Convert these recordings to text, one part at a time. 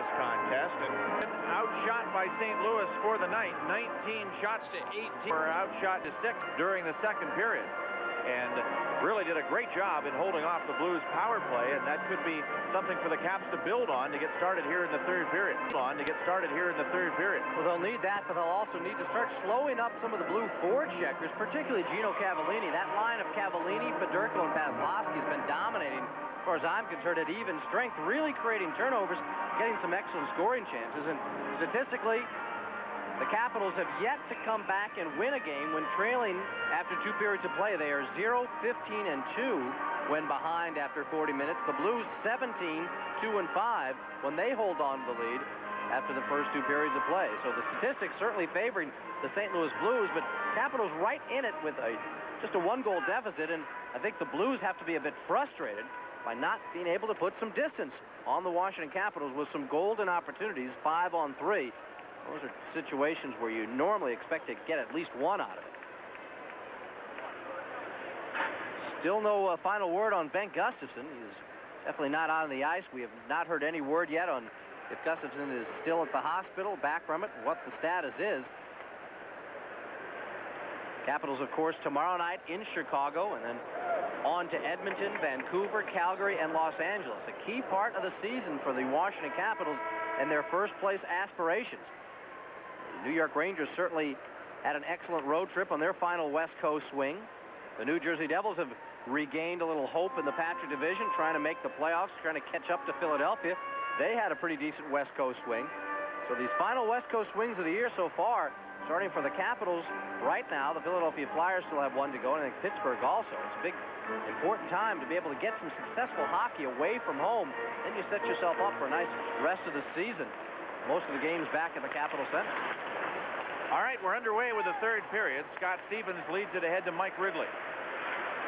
this contest and outshot by St. Louis for the night. 19 shots to 18, or outshot to 6 during the second period. And really did a great job in holding off the Blues power play, and that could be something for the Caps to build on to get started here in the third period. Well, they'll need that, but they'll also need to start slowing up some of the Blue forward checkers, particularly Gino Cavallini. That line of Cavallini, Fedorko, and Paslowski has been dominating, as far as I'm concerned, at even strength, really creating turnovers, getting some excellent scoring chances. And statistically, the Capitals have yet to come back and win a game when trailing after 2 periods of play. They are 0-15-2 when behind after 40 minutes. The Blues 17-2-5 when they hold on to the lead after the first 2 periods of play. So the statistics certainly favoring the St. Louis Blues, but Capitals right in it with just a 1-goal deficit, and I think the Blues have to be a bit frustrated by not being able to put some distance on the Washington Capitals with some golden opportunities, 5-on-3. Those are situations where you normally expect to get at least one out of it. Still no final word on Ben Gustafson. He's definitely not on the ice. We have not heard any word yet on if Gustafson is still at the hospital, back from it, what the status is. Capitals, of course, tomorrow night in Chicago, and then on to Edmonton, Vancouver, Calgary, and Los Angeles. A key part of the season for the Washington Capitals and their first-place aspirations. The New York Rangers certainly had an excellent road trip on their final West Coast swing. The New Jersey Devils have regained a little hope in the Patrick Division, trying to make the playoffs, trying to catch up to Philadelphia. They had a pretty decent West Coast swing. So these final West Coast swings of the year so far, starting for the Capitals right now, the Philadelphia Flyers still have 1 to go, and I think Pittsburgh also. It's a big, important time to be able to get some successful hockey away from home. Then you set yourself up for a nice rest of the season. Most of the games back at the Capitol Center. All right, we're underway with the third period. Scott Stevens leads it ahead to Mike Ridley.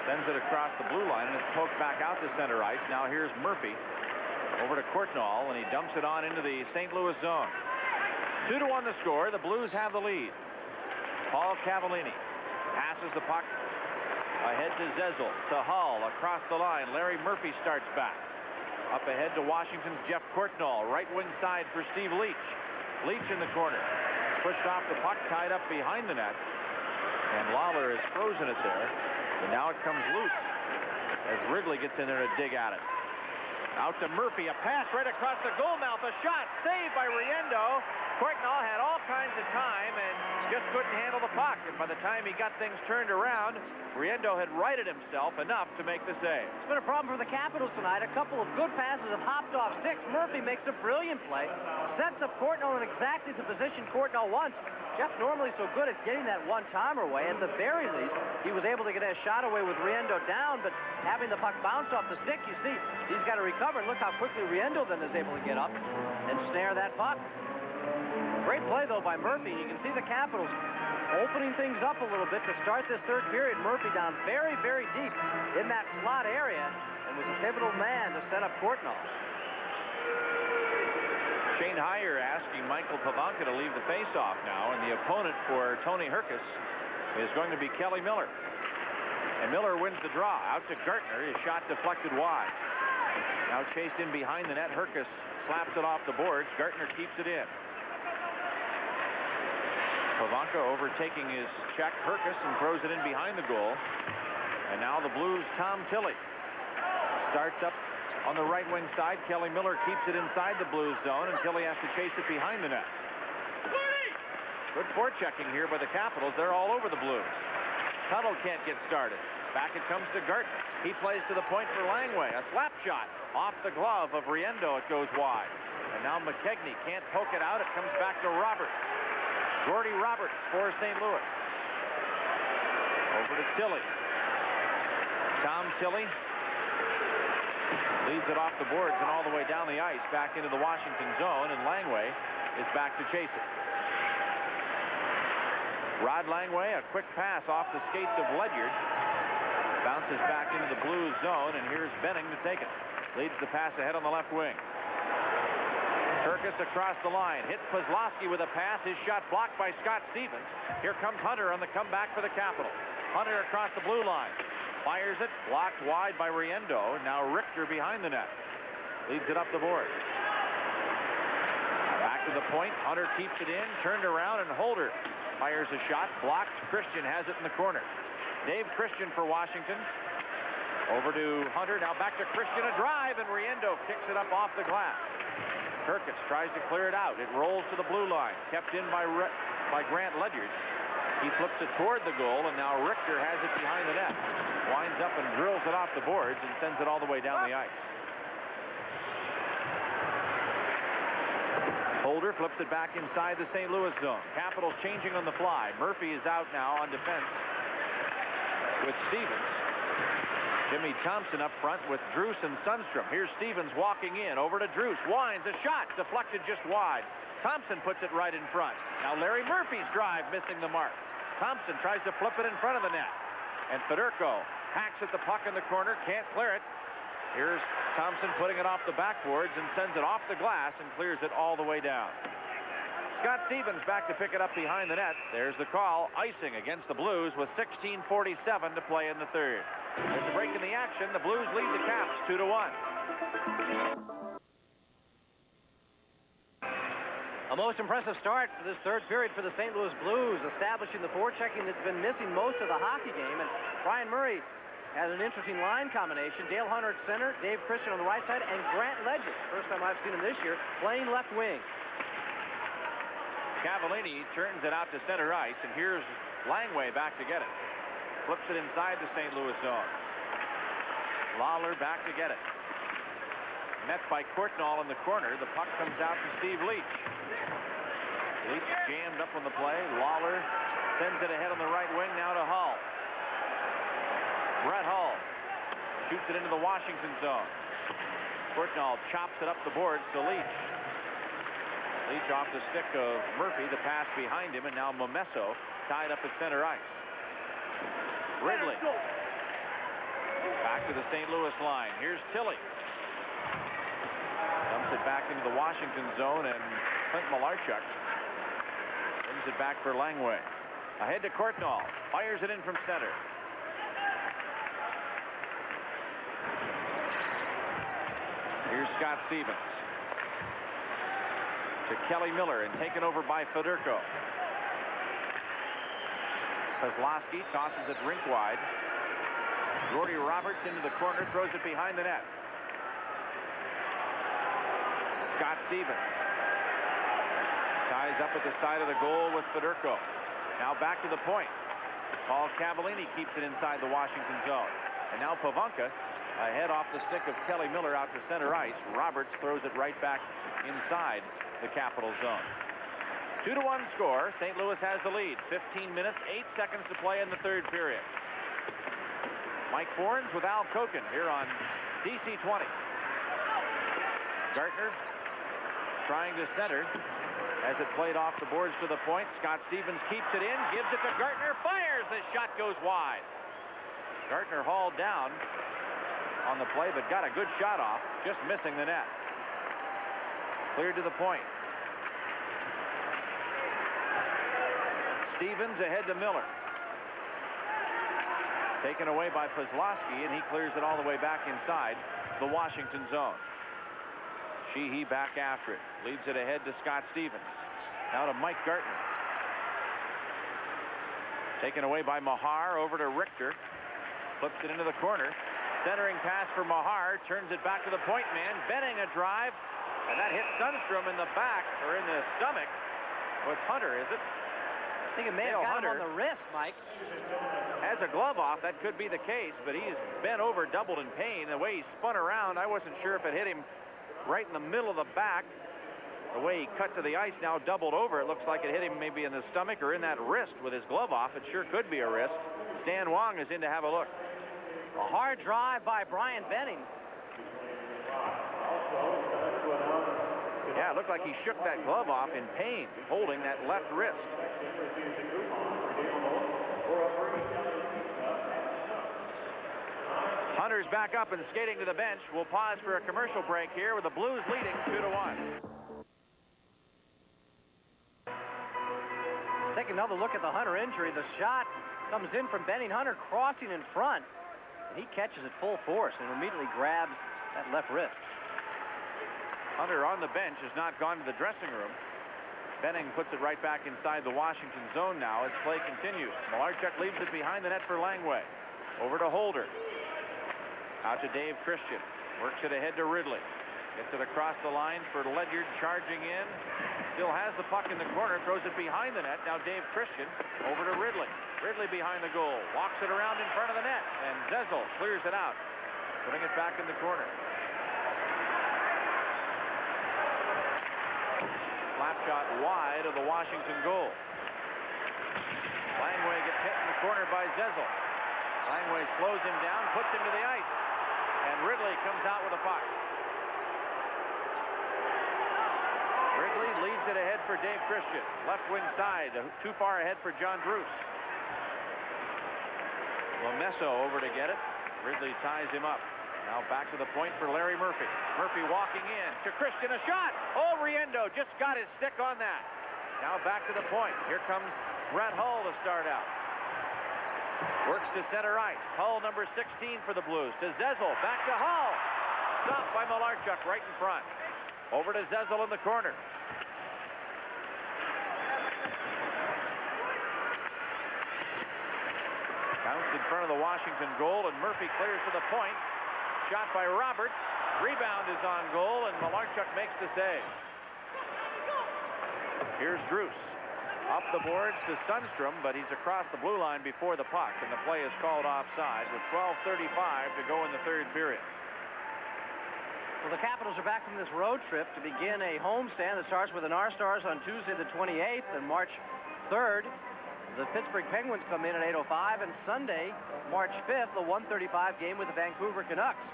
Sends it across the blue line, and it's poked back out to center ice. Now here's Murphy over to Courtnall, and he dumps it on into the St. Louis zone. 2-1 the score. The Blues have the lead. Paul Cavallini passes the puck ahead to Zezel, to Hull, across the line. Larry Murphy starts back. Up ahead to Washington's Jeff Courtnall, right wing side for Steve Leach. Leach in the corner. Pushed off the puck, tied up behind the net. And Lawler has frozen it there. And now it comes loose as Ridley gets in there to dig at it. Out to Murphy, a pass right across the goal mouth, a shot saved by Riendo. Courtnall had all kinds of time and just couldn't handle the puck. And by the time he got things turned around, Riendo had righted himself enough to make the save. It's been a problem for the Capitals tonight. A couple of good passes have hopped off sticks. Murphy makes a brilliant play, sets up Courtnall in exactly the position Courtnall wants. Jeff normally so good at getting that one-timer away. At the very least, he was able to get a shot away with Riendo down, but having the puck bounce off the stick, you see, he's got to recover. Look how quickly Riendo then is able to get up and snare that puck. Great play, though, by Murphy. You can see the Capitals opening things up a little bit to start this third period. Murphy down very, very deep in that slot area and was a pivotal man to set up Courtnall. Shane Heyer asking Michael Pavanka to leave the faceoff now, and the opponent for Tony Herkus is going to be Kelly Miller. And Miller wins the draw. Out to Gartner. His shot deflected wide. Now chased in behind the net. Herkus slaps it off the boards. Gartner keeps it in. Pavanka overtaking his check. Herkus and throws it in behind the goal. And now the Blues' Tom Tilley starts up on the right wing side. Kelly Miller keeps it inside the Blues zone, and Tilley has to chase it behind the net. Good forechecking here by the Capitals. They're all over the Blues. Tuttle can't get started. Back it comes to Gartner. He plays to the point for Langway. A slap shot off the glove of Riendo. It goes wide. And now McKegney can't poke it out. It comes back to Roberts. Gordy Roberts for St. Louis. Over to Tilley. Tom Tilley leads it off the boards and all the way down the ice back into the Washington zone, and Langway is back to chase it. Rod Langway, a quick pass off the skates of Ledyard. Bounces back into the Blues zone, and here's Benning to take it. Leads the pass ahead on the left wing. Herkus across the line, hits Paslowski with a pass. His shot blocked by Scott Stevens. Here comes Hunter on the comeback for the Capitals. Hunter across the blue line. Fires it, blocked wide by Riendo. Now Richter behind the net. Leads it up the boards. point. Hunter keeps it in, turned around, and Holder fires a shot. Blocked. Christian has it in the corner. Dave Christian for Washington. Over to Hunter. Now back to Christian. A drive, and Riendo kicks it up off the glass. Kirkitz tries to clear it out. It rolls to the blue line. Kept in by Grant Ledyard. He flips it toward the goal, and now Richter has it behind the net. Winds up and drills it off the boards and sends it all the way down the ice. Holder flips it back inside the St. Louis zone. Capitals changing on the fly. Murphy is out now on defense with Stevens. Jimmy Thompson up front with Druce and Sundstrom. Here's Stevens walking in. Over to Druce. Winds a shot. Deflected just wide. Thompson puts it right in front. Now Larry Murphy's drive missing the mark. Thompson tries to flip it in front of the net. And Fedorko hacks at the puck in the corner. Can't clear it. Here's Thompson putting it off the backboards and sends it off the glass and clears it all the way down. Scott Stevens back to pick it up behind the net. There's the call. Icing against the Blues with 16:47 to play in the third. There's a break in the action. The Blues lead the Caps 2-1. A most impressive start for this third period for the St. Louis Blues, establishing the forechecking that's been missing most of the hockey game. And Brian Murray has an interesting line combination. Dale Hunter at center, Dave Christian on the right side, and Grant Ledyard, first time I've seen him this year, playing left wing. Cavallini turns it out to center ice, and here's Langway back to get it. Flips it inside the St. Louis zone. Lawler back to get it. Met by Courtnall in the corner. The puck comes out to Steve Leach. Leach jammed up on the play. Lawler sends it ahead on the right wing now to Hull. Brett Hull shoots it into the Washington zone. Courtnall chops it up the boards to Leach. Leach off the stick of Murphy. The pass behind him, and now Momesso tied up at center ice. Ridley back to the St. Louis line. Here's Tilly. Dumps it back into the Washington zone, and Clint Malarchuk brings it back for Langway. Ahead to Courtnall. Fires it in from center. Here's Scott Stevens. To Kelly Miller, and taken over by Fedorko. Kozlowski tosses it rink wide. Gordy Roberts into the corner, throws it behind the net. Scott Stevens ties up at the side of the goal with Fedorko. Now back to the point. Paul Cavallini keeps it inside the Washington zone. And now Pavonka ahead off the stick of Kelly Miller out to center ice. Roberts throws it right back inside the Capital zone. 2-1 score. St. Louis has the lead. 15 minutes, 8 seconds to play in the third period. Mike Forns with Al Koken here on DC 20. Gartner trying to center as it played off the boards to the point. Scott Stevens keeps it in, gives it to Gartner, fires. The shot goes wide. Gartner hauled down on the play, but got a good shot off, just missing the net. Cleared to the point. Stevens ahead to Miller. Taken away by Kozlowski, and he clears it all the way back inside the Washington zone. Sheehy back after it. Leads it ahead to Scott Stevens. Now to Mike Gartner. Taken away by Mahar, over to Richter. Flips it into the corner. Centering pass for Mahar. Turns it back to the point man. Benning a drive. And that hits Sundstrom in the back, or in the stomach. Oh, it's Hunter, is it? I think it may have got him on the wrist, Mike. Has a glove off. That could be the case, but he's bent over, doubled in pain. The way he spun around, I wasn't sure if it hit him right in the middle of the back. The way he cut to the ice, now doubled over, it looks like it hit him maybe in the stomach or in that wrist with his glove off. It sure could be a wrist. Stan Wong is in to have a look. A hard drive by Brian Benning. Yeah, it looked like he shook that glove off in pain, holding that left wrist. Hunter's back up and skating to the bench. We'll pause for a commercial break here with the Blues leading 2-1. Let's take another look at the Hunter injury. The shot comes in from Benning. Hunter crossing in front, and he catches it full force and immediately grabs that left wrist. Hunter on the bench has not gone to the dressing room. Benning puts it right back inside the Washington zone now as play continues. Malarchuk leaves it behind the net for Langway. Over to Holder. Out to Dave Christian. Works it ahead to Ridley. Gets it across the line for Ledyard, charging in. Still has the puck in the corner. Throws it behind the net. Now Dave Christian over to Ridley. Ridley behind the goal. Walks it around in front of the net. And Zezel clears it out. Putting it back in the corner. Slap shot wide of the Washington goal. Langway gets hit in the corner by Zezel. Langway slows him down, puts him to the ice. And Ridley comes out with a puck. Ridley leads it ahead for Dave Christian. Left wing side, too far ahead for John Druce. Lamesso over to get it. Ridley ties him up. Now back to the point for Larry Murphy. Murphy walking in to Christian, a shot. Oh, Riendo just got his stick on that. Now back to the point. Here comes Brett Hull to start out. Works to center ice. Hull number 16 for the Blues. To Zezel, back to Hull. Stopped by Malarchuk right in front. Over to Zezel in the corner. Bounced in front of the Washington goal, and Murphy clears to the point. Shot by Roberts. Rebound is on goal, and Malarchuk makes the save. Here's Druce. Up the boards to Sundstrom, but he's across the blue line before the puck, and the play is called offside with 12:35 to go in the third period. Well, the Capitals are back from this road trip to begin a homestand that starts with the North Stars on Tuesday the 28th, and March 3rd, the Pittsburgh Penguins come in at 8:05, and Sunday, March 5th, the 1:35 game with the Vancouver Canucks.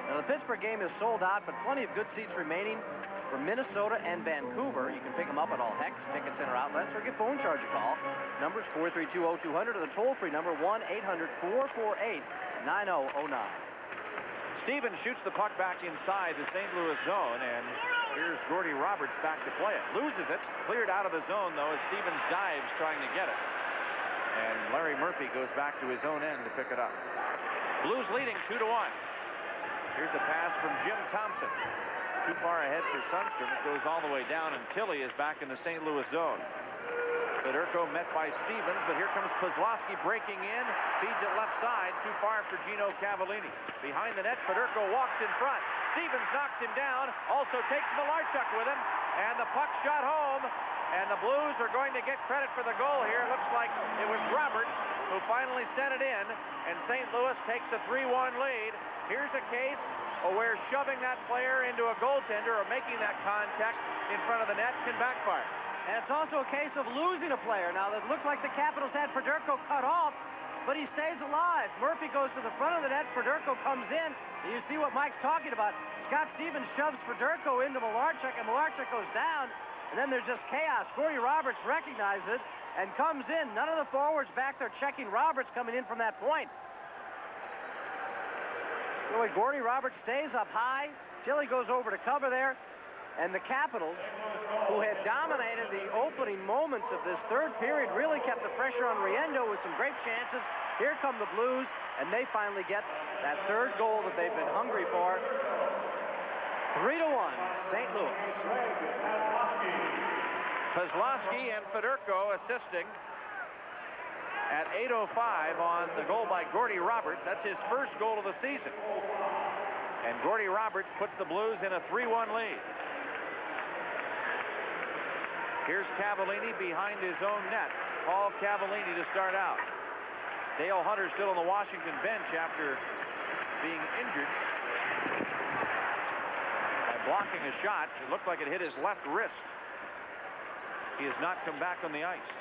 Now, the Pittsburgh game is sold out, but plenty of good seats remaining for Minnesota and Vancouver. You can pick them up at all Hex Ticket Center outlets or give phone charge a call. Numbers 432-0200 or the toll-free number 1-800-448-9009. Stevens shoots the puck back inside the St. Louis zone, and here's Gordy Roberts back to play it. Loses it, cleared out of the zone, though, as Stevens dives trying to get it. And Larry Murphy goes back to his own end to pick it up. Blues leading 2-1. Here's a pass from Jim Thompson. Too far ahead for Sundstrom. It goes all the way down, and Tilly is back in the St. Louis zone. Fedorko met by Stevens, but here comes Kozlowski breaking in. Feeds it left side, too far for Gino Cavallini. Behind the net, Fedorko walks in front. Stevens knocks him down, also takes Malarchuk with him, and the puck shot home. And the Blues are going to get credit for the goal here. It looks like it was Roberts who finally sent it in, and St. Louis takes a 3-1 lead. Here's a case where shoving that player into a goaltender or making that contact in front of the net can backfire. And it's also a case of losing a player. Now, it looked like the Capitals had Fedorko cut off, but he stays alive. Murphy goes to the front of the net. Fedorko comes in. And you see what Mike's talking about. Scott Stevens shoves Fedorko into Malarchuk, and Malarchuk goes down. And then there's just chaos. Gordy Roberts recognizes it and comes in. None of the forwards back there checking Roberts coming in from that point. The way Gordy Roberts stays up high. Tilly goes over to cover there. And the Capitals, who had dominated the opening moments of this third period, really kept the pressure on Riendo with some great chances. Here come the Blues, and they finally get that third goal that they've been hungry for. 3-1, St. Louis. Kozlowski and Fedorko assisting at 8:05 on the goal by Gordy Roberts. That's his first goal of the season. And Gordy Roberts puts the Blues in a 3-1 lead. Here's Cavallini behind his own net. Paul Cavallini to start out. Dale Hunter still on the Washington bench after being injured by blocking a shot. It looked like it hit his left wrist. He has not come back on the ice.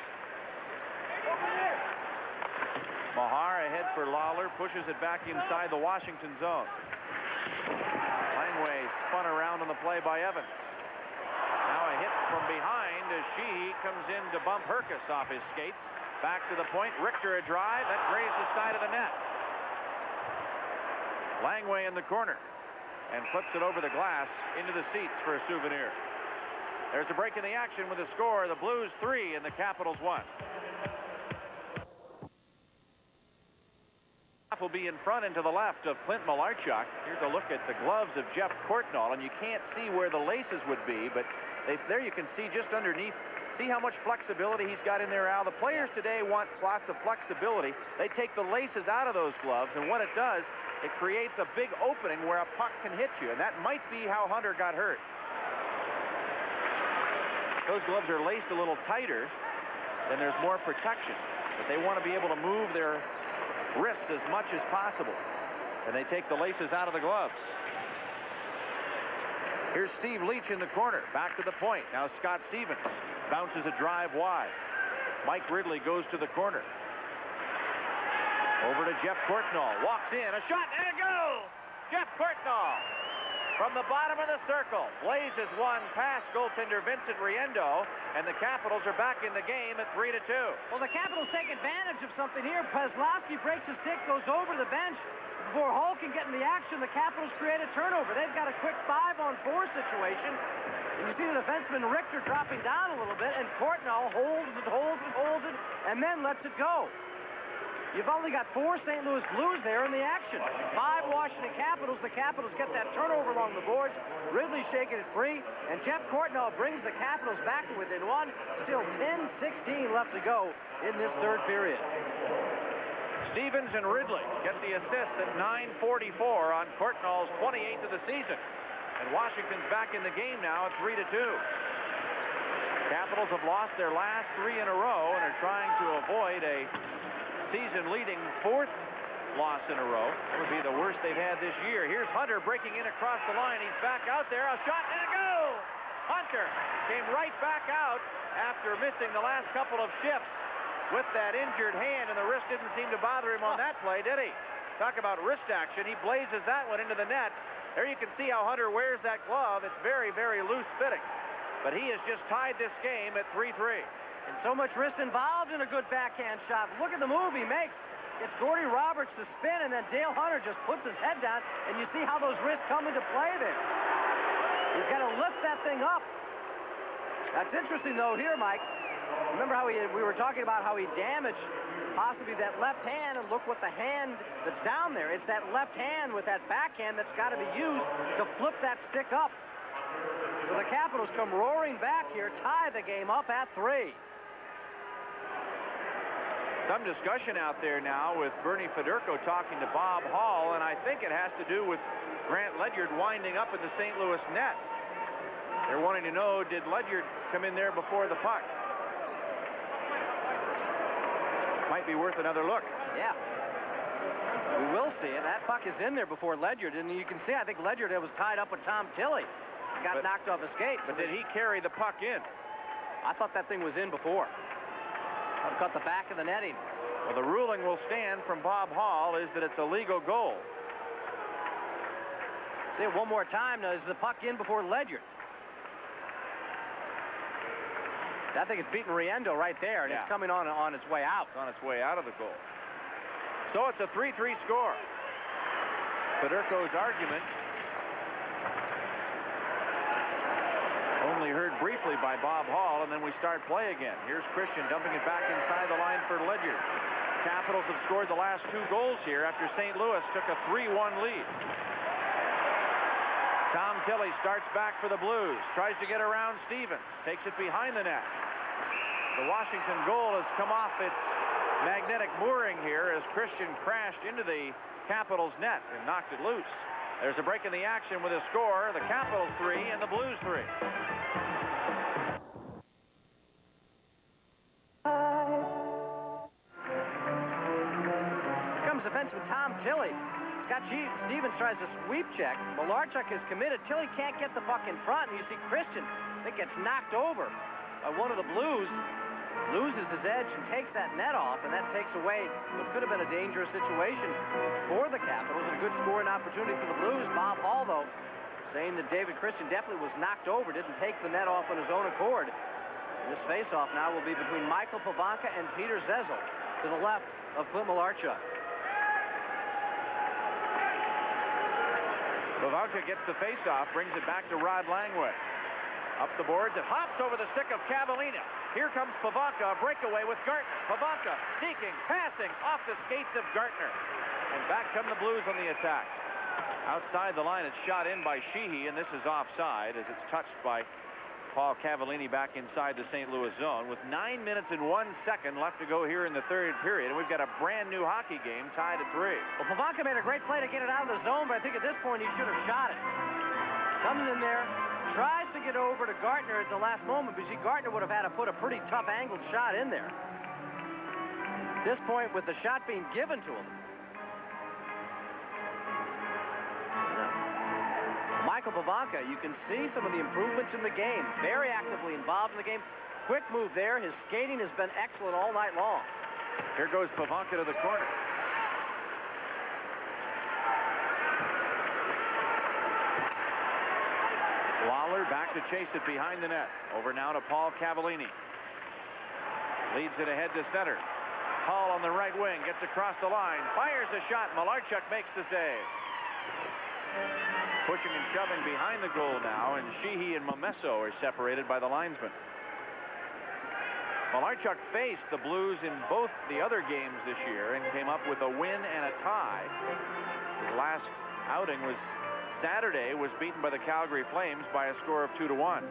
Mahar ahead for Lawler, pushes it back inside the Washington zone. Langway spun around on the play by Evans. Now a hit from behind as Sheehy comes in to bump Herkus off his skates. Back to the point. Richter a drive. That grazed the side of the net. Langway in the corner and flips it over the glass into the seats for a souvenir. There's a break in the action with the score. The Blues 3 and the Capitals 1. Will be in front and to the left of Clint Malarchuk. Here's a look at the gloves of Jeff Courtnall, and you can't see where the laces would be, but there you can see just underneath See how much flexibility he's got in there, Al? The players today want lots of flexibility. They take the laces out of those gloves, and what it does, it creates a big opening where a puck can hit you, and that might be how Hunter got hurt. Those gloves are laced a little tighter, then there's more protection, but they want to be able to move their wrists as much as possible, and they take the laces out of the gloves. Here's Steve Leach in the corner, back to the point. Now Scott Stevens bounces a drive wide. Mike Ridley goes to the corner. Over to Jeff Courtnall, walks in, a shot and a goal! Jeff Courtnall from the bottom of the circle blazes one past goaltender Vincent Riendeau, and the Capitals are back in the game at 3-2. Well, the Capitals take advantage of something here. Paslowski breaks his stick, goes over the bench. Before Hall can get in the action, the Capitals create a turnover. They've got a quick 5-on-4 situation. And you see the defenseman Richter dropping down a little bit, and Courtnall holds it, and then lets it go. You've only got 4 St. Louis Blues there in the action. 5 Washington Capitals. The Capitals get that turnover along the boards. Ridley shaking it free, and Jeff Courtnall brings the Capitals back to within 1. Still 10-16 left to go in this third period. Stevens and Ridley get the assists at 9:44 on Courtnall's 28th of the season. And Washington's back in the game now at 3-2. Capitals have lost their last 3 in a row and are trying to avoid a season-leading 4th loss in a row. That would be the worst they've had this year. Here's Hunter breaking in across the line. He's back out there. A shot and a goal! Hunter came right back out after missing the last couple of shifts with that injured hand, and the wrist didn't seem to bother him on that play, did he? Talk about wrist action. He blazes that one into the net. There you can see how Hunter wears that glove. It's very, very loose fitting. But he has just tied this game at 3-3. And so much wrist involved in a good backhand shot. Look at the move he makes. Gets Gordy Roberts to spin, and then Dale Hunter just puts his head down, and you see how those wrists come into play there. He's got to lift that thing up. That's interesting, though, here, Mike. Remember how we were talking about how he damaged possibly that left hand, and look what the hand that's down there. It's that left hand with that backhand that's got to be used to flip that stick up. So the Capitals come roaring back here, tie the game up at 3. Some discussion out there now with Bernie Federko talking to Bob Hall, and I think it has to do with Grant Ledyard winding up in the St. Louis net. They're wanting to know, did Ledyard come in there before the puck? Might be worth another look. Yeah. We will see it. That puck is in there before Ledyard, and you can see, I think Ledyard was tied up with Tom Tilley. Got knocked off his skates. But did he carry the puck in? I thought that thing was in before. I've got the back of the netting. Well, the ruling will stand from Bob Hall is that it's a legal goal. See it one more time. Now, is the puck in before Ledyard? I think it's beating Riendeau right there, and it's coming on its way out. It's on its way out of the goal. So it's a 3-3 score. Federko's argument only heard briefly by Bob Hall, and then we start play again. Here's Christian dumping it back inside the line for Ledyard. Capitals have scored the last 2 goals here after St. Louis took a 3-1 lead. Tom Tilley starts back for the Blues, tries to get around Stevens, takes it behind the net. The Washington goal has come off its magnetic mooring here as Christian crashed into the Capitals net and knocked it loose. There's a break in the action with a score. The Capitals 3 and the Blues 3. Here comes defenseman Tom Tilley. Scott Stevens tries a sweep check. Malarchuk is committed. Tilley can't get the puck in front, and you see Christian, I think, gets knocked over by one of the Blues. Loses his edge and takes that net off, and that takes away what could have been a dangerous situation for the Capitals and a good scoring opportunity for the Blues. Bob Hall, though, saying that David Christian definitely was knocked over, didn't take the net off on his own accord. And this face-off now will be between Michael Pavanka and Peter Zezel to the left of Clint Malarchuk. Pavanka gets the face-off, brings it back to Rod Langway. Up the boards, it hops over the stick of Cavallini. Here comes Pavanka, a breakaway with Gartner. Pavanka sneaking, passing off the skates of Gartner. And back come the Blues on the attack. Outside the line, it's shot in by Sheehy, and this is offside as it's touched by Paul Cavallini back inside the St. Louis zone with 9 minutes and 1 second left to go here in the third period. And we've got a brand new hockey game tied at 3. Well, Pivonka made a great play to get it out of the zone, but I think at this point he should have shot it. Comes in there, tries to get over to Gartner at the last moment, but see, Gartner would have had to put a pretty tough angled shot in there. At this point, with the shot being given to him. Michael Pivonka, you can see some of the improvements in the game. Very actively involved in the game. Quick move there. His skating has been excellent all night long. Here goes Pivonka to the corner. Lawler back to chase it behind the net. Over now to Paul Cavallini. Leads it ahead to center. Hall on the right wing, gets across the line, fires a shot. Malarchuk makes the save. Pushing and shoving behind the goal now, and Sheehy and Momesso are separated by the linesman. Malarchuk faced the Blues in both the other games this year and came up with a win and a tie. His last outing was Saturday, was beaten by the Calgary Flames by a score of 2-1.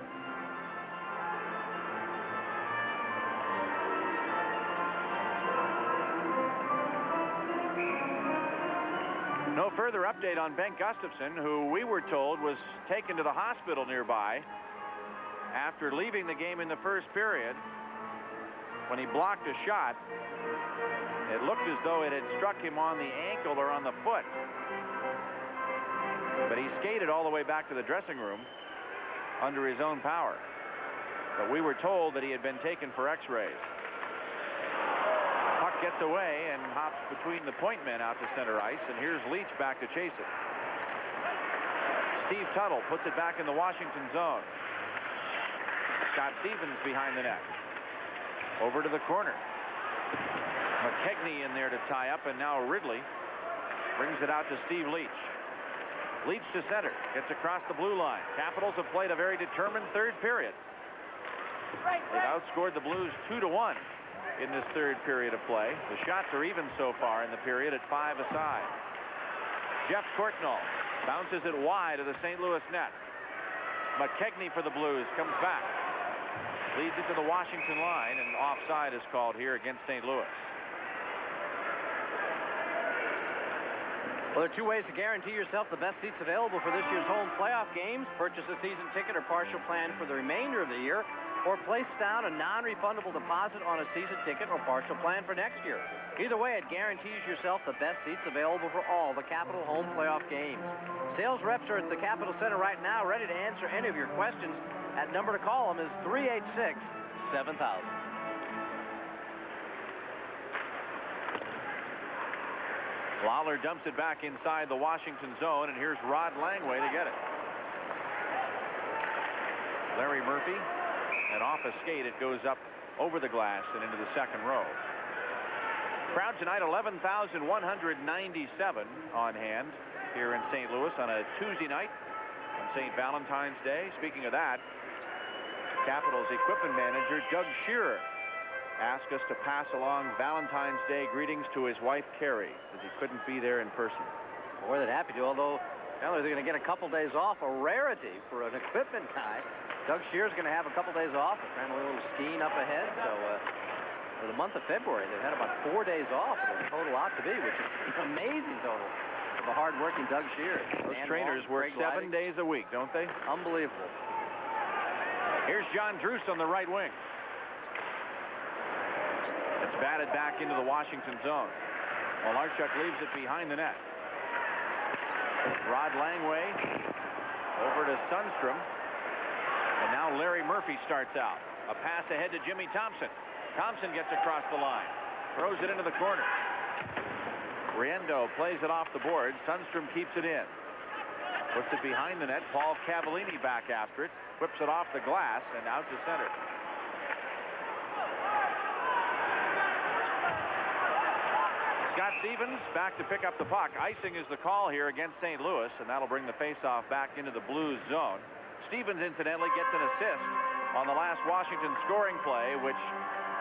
No further update on Bengt Gustafsson, who we were told was taken to the hospital nearby after leaving the game in the first period. When he blocked a shot, it looked as though it had struck him on the ankle or on the foot. But he skated all the way back to the dressing room under his own power. But we were told that he had been taken for x-rays. Puck gets away and hops between the point men out to center ice, and here's Leach back to chase it. Steve Tuttle puts it back in the Washington zone. Scott Stevens behind the net. Over to the corner. McKegney in there to tie up, and now Ridley brings it out to Steve Leach. Leach to center, gets across the blue line. Capitals have played a very determined third period. They've outscored the Blues 2-1 in this third period of play. The shots are even so far in the period at 5 aside. Jeff Courtnall bounces it wide of the St. Louis net. McKegney for the Blues comes back. Leads it to the Washington line, and offside is called here against St. Louis. Well, there are two ways to guarantee yourself the best seats available for this year's home playoff games. Purchase a season ticket or partial plan for the remainder of the year, or place down a non-refundable deposit on a season ticket or partial plan for next year. Either way, it guarantees yourself the best seats available for all the Capital home playoff games. Sales reps are at the Capital Center right now, ready to answer any of your questions. That number to call them is 386-7000. Lawler dumps it back inside the Washington zone, and here's Rod Langway to get it. Larry Murphy, and off a skate, it goes up over the glass and into the second row. Crowd tonight, 11,197 on hand here in St. Louis on a Tuesday night on St. Valentine's Day. Speaking of that, Capitals equipment manager Doug Shearer asked us to pass along Valentine's Day greetings to his wife Carrie, because he couldn't be there in person. More than happy to, although now they're going to get a couple days off, a rarity for an equipment guy. Doug Shearer's going to have a couple days off. Apparently a little skiing up ahead, so for the month of February they've had about 4 days off. It'll total out to be, which is an amazing total of a hard-working Doug Shearer. Those trainers work 7 days a week, don't they? Unbelievable. Here's John Druce on the right wing. It's batted back into the Washington zone. Malarchuk leaves it behind the net. Rod Langway over to Sundstrom. And now Larry Murphy starts out. A pass ahead to Jimmy Thompson. Thompson gets across the line. Throws it into the corner. Riendo plays it off the board. Sundstrom keeps it in. Puts it behind the net. Paul Cavallini back after it. Whips it off the glass and out to center. Scott Stevens back to pick up the puck. Icing is the call here against St. Louis, and that'll bring the faceoff back into the Blues zone. Stevens, incidentally, gets an assist on the last Washington scoring play, which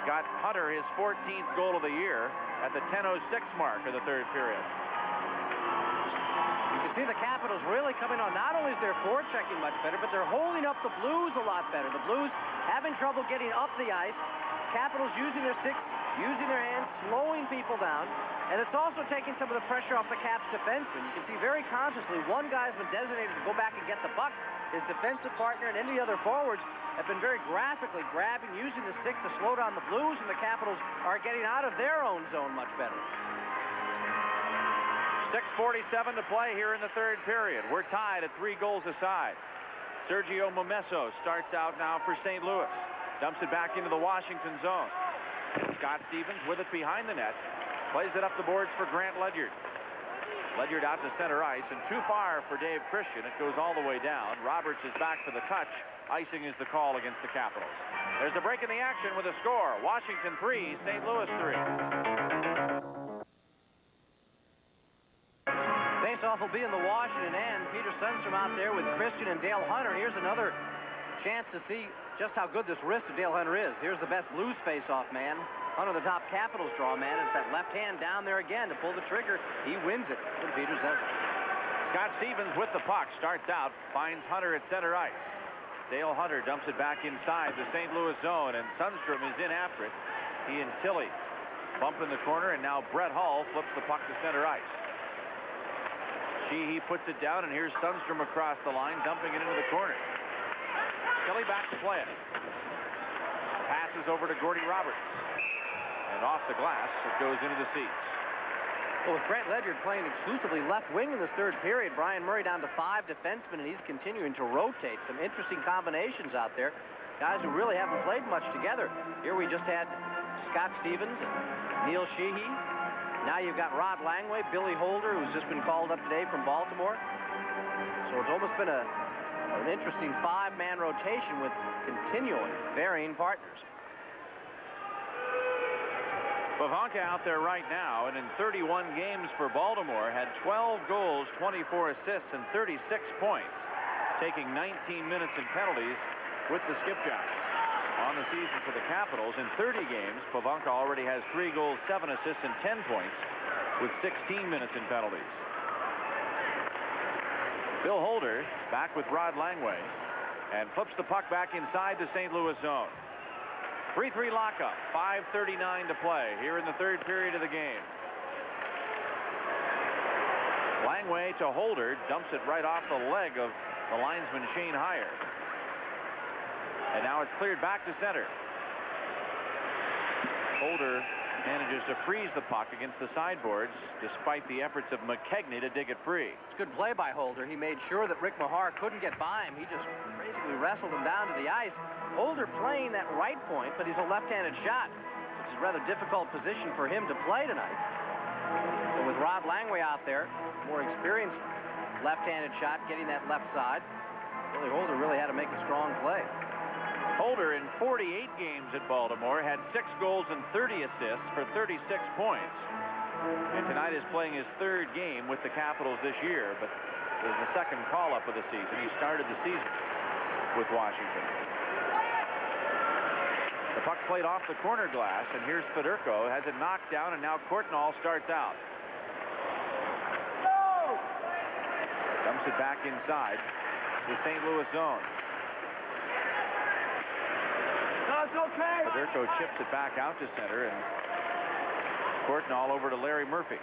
got Hunter his 14th goal of the year at the 10:06 mark of the third period. You can can see the Capitals really coming on. Not only is their forechecking much better, but they're holding up the Blues a lot better. The Blues having trouble getting up the ice. Capitals using their sticks, using their hands, slowing people down. And it's also taking some of the pressure off the Caps defensemen. You can see very consciously one guy's been designated to go back and get the puck. His defensive partner and any other forwards have been very graphically grabbing, using the stick to slow down the Blues, and the Capitals are getting out of their own zone much better. 6:47 to play here in the third period. We're tied at 3 goals aside. Sergio Momesso starts out now for St. Louis. Dumps it back into the Washington zone. Scott Stevens with it behind the net. Plays it up the boards for Grant Ledyard. Ledyard out to center ice, and too far for Dave Christian. It goes all the way down. Roberts is back for the touch. Icing is the call against the Capitals. There's a break in the action with a score. Washington 3, St. Louis 3. Faceoff will be in the Washington end. Peter Sundstrom out there with Christian and Dale Hunter. Here's another chance to see just how good this wrist of Dale Hunter is. Here's the best Blues faceoff man. Hunter, the top Capitals draw man. It's that left hand down there again to pull the trigger. He wins it. But Peter says it. Scott Stevens with the puck. Starts out. Finds Hunter at center ice. Dale Hunter dumps it back inside the St. Louis zone, and Sundstrom is in after it. He and Tilly bump in the corner, and now Brett Hull flips the puck to center ice. Sheehy puts it down, and here's Sundstrom across the line, dumping it into the corner. Tilly back to play it. Passes over to Gordie Roberts. And off the glass, it goes into the seats. Well, with Grant Ledyard playing exclusively left wing in this third period, Brian Murray down to 5 defensemen, and he's continuing to rotate. Some interesting combinations out there. Guys who really haven't played much together. Here we just had Scott Stevens and Neil Sheehy. Now you've got Rod Langway, Billy Holder, who's just been called up today from Baltimore. So it's almost been an interesting 5-man rotation with continuing varying partners. Pavanka out there right now, and in 31 games for Baltimore, had 12 goals, 24 assists, and 36 points, taking 19 minutes in penalties with the skip job. On the season for the Capitals, in 30 games, Pavanka already has 3 goals, 7 assists, and 10 points with 16 minutes in penalties. Bill Holder back with Rod Langway and flips the puck back inside the St. Louis zone. 3-3 lockup, 5:39 to play here in the third period of the game. Langway to Holder, dumps it right off the leg of the linesman Shane Heyer. And now it's cleared back to center. Holder manages to freeze the puck against the sideboards despite the efforts of McKegney to dig it free. It's good play by Holder. He made sure that Rick Mahar couldn't get by him. He just basically wrestled him down to the ice. Holder playing that right point, but he's a left-handed shot, which is a rather difficult position for him to play tonight. But with Rod Langway out there, more experienced left-handed shot, getting that left side, Billy Holder really had to make a strong play. Holder in 48 games at Baltimore had 6 goals and 30 assists for 36 points. And tonight is playing his 3rd game with the Capitals this year, but it was the 2nd call-up of the season. He started the season with Washington. The puck played off the corner glass, and here's Fedorko, has it knocked down, and now Courtnall starts out. Dumps it back inside the St. Louis zone. Okay. Fedorko chips it back out to center, and Courtnall over to Larry Murphy.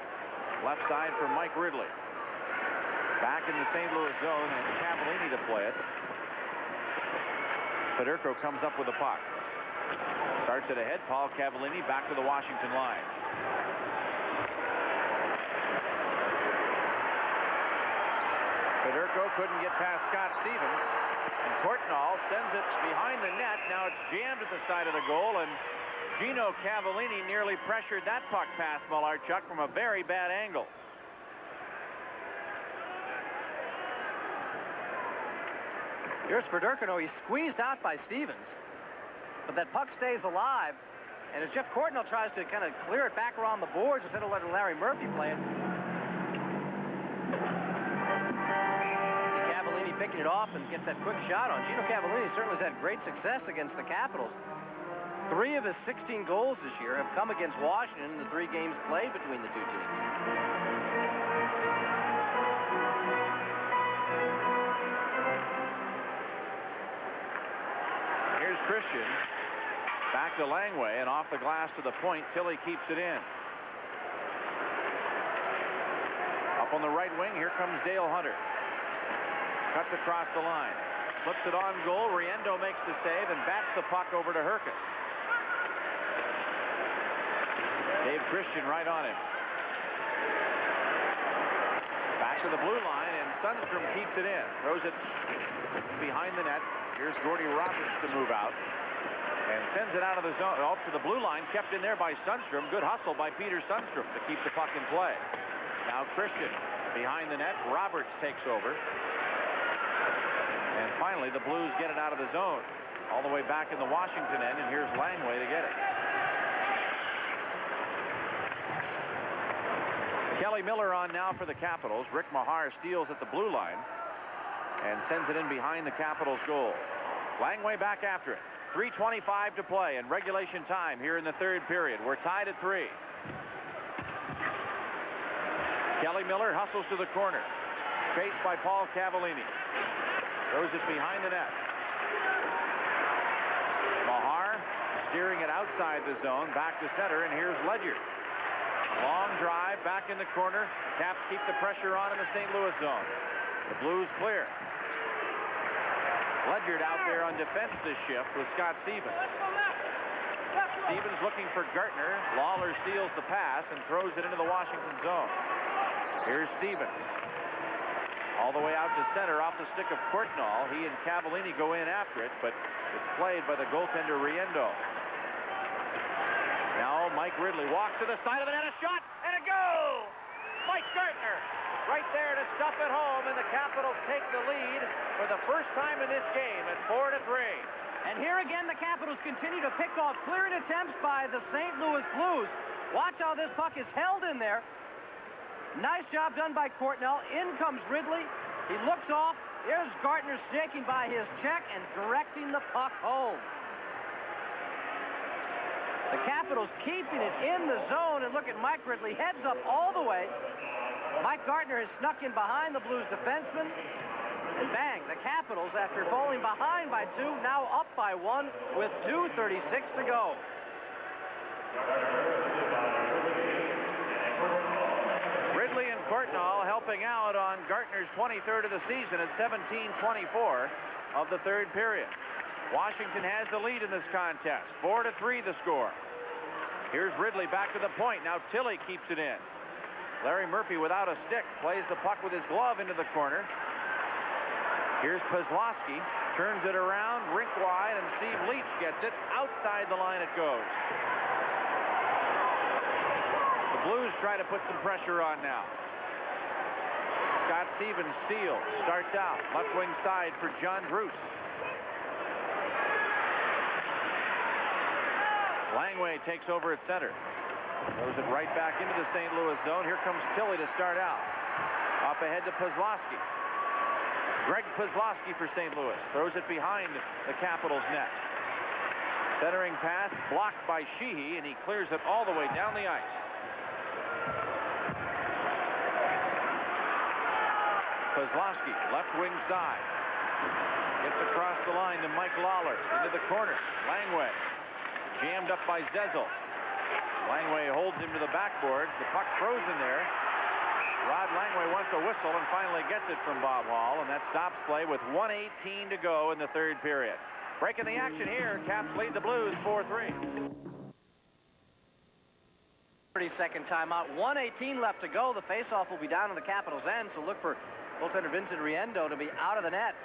Left side for Mike Ridley. Back in the St. Louis zone, and Cavallini to play it. Fedorko comes up with the puck. Starts it ahead. Paul Cavallini back to the Washington line. Fedorko couldn't get past Scott Stevens. And Courtnall sends it behind the net. Now it's jammed at the side of the goal, and Gino Cavallini nearly pressured that puck past Malarchuk from a very bad angle. Here's Fedorko. He's squeezed out by Stevens, but that puck stays alive. And as Jeff Courtnall tries to kind of clear it back around the boards instead of letting Larry Murphy play it, see Cavallini picking it off and gets that quick shot on. Gino Cavallini certainly has had great success against the Capitals. 3 of his 16 goals this year have come against Washington in the 3 games played between the two teams. Christian. Back to Langway, and off the glass to the point. Tilley keeps it in. Up on the right wing, here comes Dale Hunter. Cuts across the line. Flips it on goal. Riendeau makes the save and bats the puck over to Herkus. Dave Christian right on him. Back to the blue line, and Sundstrom keeps it in. Throws it behind the net. Here's Gordy Roberts to move out. And sends it out of the zone, up to the blue line, kept in there by Sundstrom. Good hustle by Peter Sundstrom to keep the puck in play. Now Christian behind the net. Roberts takes over. And finally, the Blues get it out of the zone. All the way back in the Washington end, and here's Langway to get it. Kelly Miller on now for the Capitals. Rick Mahar steals at the blue line and sends it in behind the Capitals goal. Langway back after it. 3:25 to play in regulation time here in the third period. We're tied at 3. Kelly Miller hustles to the corner. Chased by Paul Cavallini. Throws it behind the net. Mahar steering it outside the zone. Back to center, and here's Ledyard. Long drive back in the corner. Caps keep the pressure on in the St. Louis zone. The Blues clear. Ledyard out there on defense this shift with Scott Stevens. Stevens looking for Gartner. Lawler steals the pass and throws it into the Washington zone. Here's Stevens. All the way out to center off the stick of Courtnall. He and Cavallini go in after it, but it's played by the goaltender Riendeau. Now Mike Ridley walks to the side of the net, a shot, and a goal! Mike Gartner right there to stuff it home, and the Capitals take the lead for the first time in this game at 4-3. And here again, the Capitals continue to pick off clearing attempts by the St. Louis Blues. Watch how this puck is held in there. Nice job done by Courtnall. In comes Ridley. He looks off. There's Gartner snaking by his check and directing the puck home. The Capitals keeping it in the zone, and look at Mike Ridley, heads up all the way. Mike Gartner has snuck in behind the Blues defenseman, and bang, the Capitals, after falling behind by 2, now up by 1 with 2:36 to go. Ridley and Courtnall helping out on Gartner's 23rd of the season at 17:24 of the third period. Washington has the lead in this contest. 4-3 the score. Here's Ridley back to the point. Now Tilley keeps it in. Larry Murphy without a stick plays the puck with his glove into the corner. Here's Kozlowski. Turns it around, rink wide, and Steve Leach gets it. Outside the line it goes. The Blues try to put some pressure on now. Scott Stevens steals. Starts out. Left wing side for John Druce. Langway takes over at center. Throws it right back into the St. Louis zone. Here comes Tilley to start out. Up ahead to Kozlowski. Greg Kozlowski for St. Louis. Throws it behind the Capitals net. Centering pass blocked by Sheehy, and he clears it all the way down the ice. Kozlowski, left wing side. Gets across the line to Mike Lawler. Into the corner. Langway. Jammed up by Zezel. Langway holds him to the backboards. The puck frozen there. Rod Langway wants a whistle and finally gets it from Bob Hall, and that stops play with 1:18 to go in the third period. Breaking the action here. Caps lead the Blues 4-3. 30-second timeout. 1:18 left to go. The faceoff will be down on the Capitals' end, so look for goaltender Vincent Riendeau to be out of the net.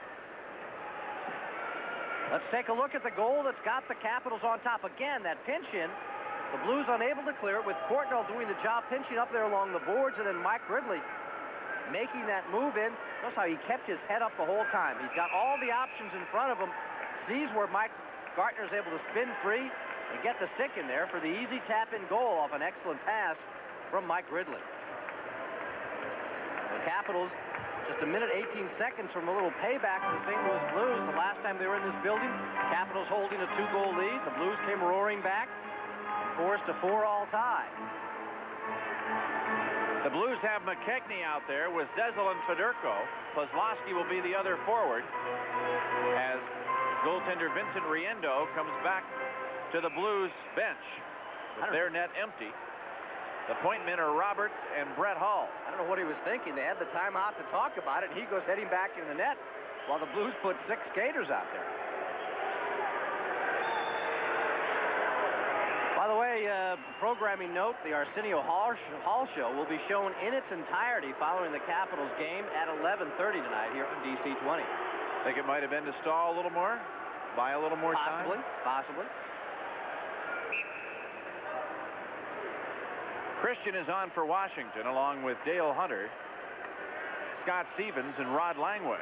Let's take a look at the goal that's got the Capitals on top. Again, that pinch in. The Blues unable to clear it with Courtnall doing the job, pinching up there along the boards, and then Mike Ridley making that move in. Notice how he kept his head up the whole time. He's got all the options in front of him. Sees where Mike Gartner's able to spin free and get the stick in there for the easy tap-in goal off an excellent pass from Mike Ridley. The Capitals just a minute 18 seconds from a little payback for the St. Louis Blues. The last time they were in this building, Capitals holding a 2-goal lead. The Blues came roaring back and forced a 4-all tie. The Blues have McKechnie out there with Zezel and Fedorko. Kozlowski will be the other forward as goaltender Vincent Riendo comes back to the Blues bench with their net empty. The point men are Roberts and Brett Hull. I don't know what he was thinking. They had the timeout to talk about it. He goes heading back in the net while the Blues put 6 skaters out there. By the way, programming note, the Arsenio Hall show will be shown in its entirety following the Capitals game at 11:30 tonight here from DC 20. Think it might have been to stall a little more? Buy a little more Possibly, time? possibly. Christian is on for Washington along with Dale Hunter, Scott Stevens, and Rod Langway.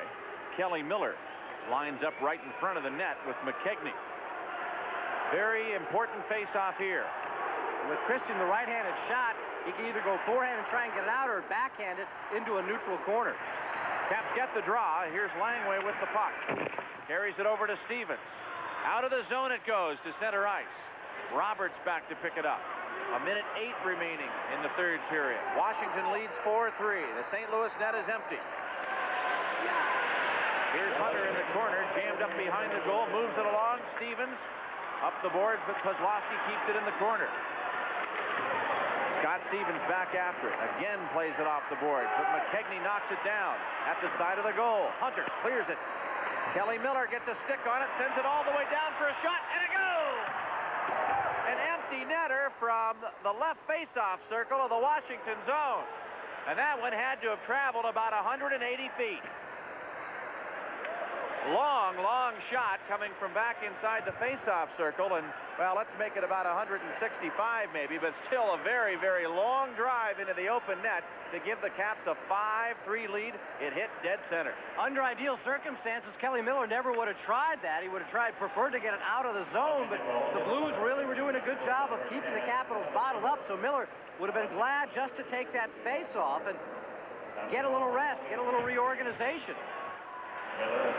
Kelly Miller lines up right in front of the net with McKegney. Very important face-off here. With Christian, the right-handed shot, he can either go forehand and try and get it out or backhand it into a neutral corner. Caps get the draw. Here's Langway with the puck. Carries it over to Stevens. Out of the zone it goes to center ice. Roberts back to pick it up. 1:08 remaining in the third period. Washington leads 4-3. The St. Louis net is empty. Here's Hunter in the corner, jammed up behind the goal, moves it along. Stevens up the boards, but Kozlowski keeps it in the corner. Scott Stevens back after it. Again plays it off the boards, but McKegney knocks it down at the side of the goal. Hunter clears it. Kelly Miller gets a stick on it, sends it all the way down for a shot, and a goal! An empty netter from the left face-off circle of the Washington zone. And that one had to have traveled about 180 feet. Long, long shot coming from back inside the face-off circle, and, well, let's make it about 165 maybe, but still a very, very long drive into the open net to give the Caps a 5-3 lead. It hit dead center. Under ideal circumstances, Kelly Miller never would have tried that. He would have preferred to get it out of the zone, but the Blues really were doing a good job of keeping the Capitals bottled up, so Miller would have been glad just to take that face-off and get a little rest, get a little reorganization.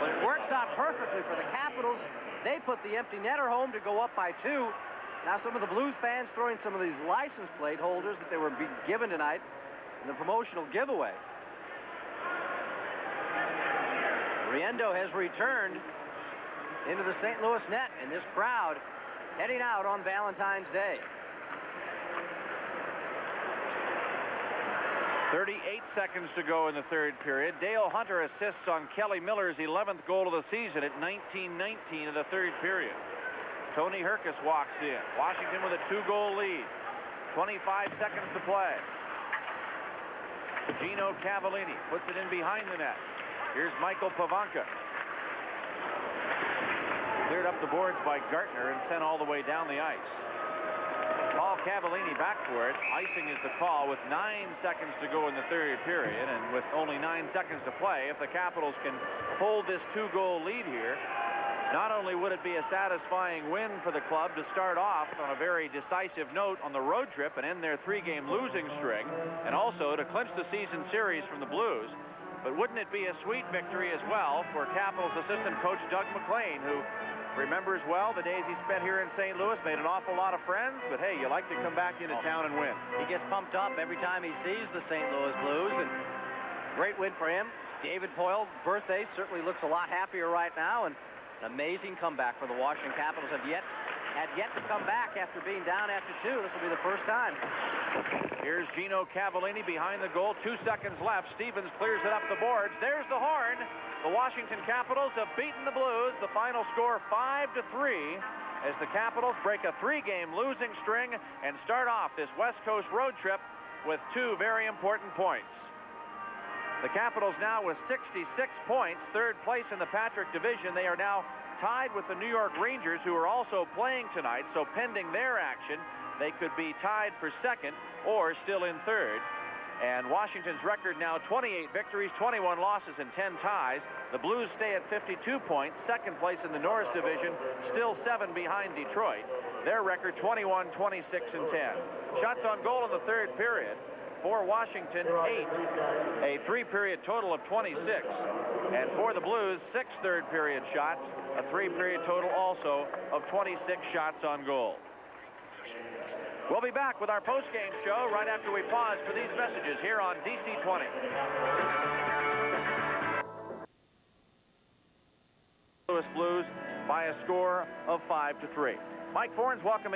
But it works out perfectly for the Capitals. They put the empty netter home to go up by 2. Now some of the Blues fans throwing some of these license plate holders that they were being given tonight in the promotional giveaway. Riendo has returned into the St. Louis net, and this crowd heading out on Valentine's Day. 38 seconds to go in the third period. Dale Hunter assists on Kelly Miller's 11th goal of the season at 19:19 of the third period. Tony Herkus walks in. Washington with a 2-goal lead. 25 seconds to play. Gino Cavallini puts it in behind the net. Here's Michael Pavanka. Cleared up the boards by Gartner and sent all the way down the ice. Paul Cavallini back for it. Icing is the call with 9 seconds to go in the third period, and with only 9 seconds to play, if the Capitals can hold this 2-goal lead here, not only would it be a satisfying win for the club to start off on a very decisive note on the road trip and end their 3-game losing string, and also to clinch the season series from the Blues, but wouldn't it be a sweet victory as well for Capitals assistant coach Doug MacLean, who remembers well the days he spent here in St. Louis, made an awful lot of friends, but hey, you like to come back into town and win. He gets pumped up every time he sees the St. Louis Blues, and great win for him. David Poile, birthday, certainly looks a lot happier right now, and an amazing comeback for the Washington Capitals. Had yet to come back after being down after 2. This will be the first time. Here's Gino Cavallini behind the goal. 2 seconds left. Stevens clears it up the boards. There's the horn. The Washington Capitals have beaten the Blues. The final score 5-3 as the Capitals break a 3-game losing string and start off this West Coast road trip with 2 very important points. The Capitals now with 66 points, 3rd place in the Patrick division. They are now tied with the New York Rangers, who are also playing tonight, so pending their action, they could be tied for 2nd or still in 3rd. And Washington's record now 28 victories, 21 losses, and 10 ties. The Blues stay at 52 points, 2nd place in the Norris division, still 7 behind Detroit. Their record 21, 26, and 10. Shots on goal in the third period. For Washington, 8. A 3-period total of 26. And for the Blues, 6 third-period shots. A 3-period total also of 26 shots on goal. We'll be back with our post-game show right after we pause for these messages here on DC 20. Louis Blues by a score of 5-3. Mike Fornes welcoming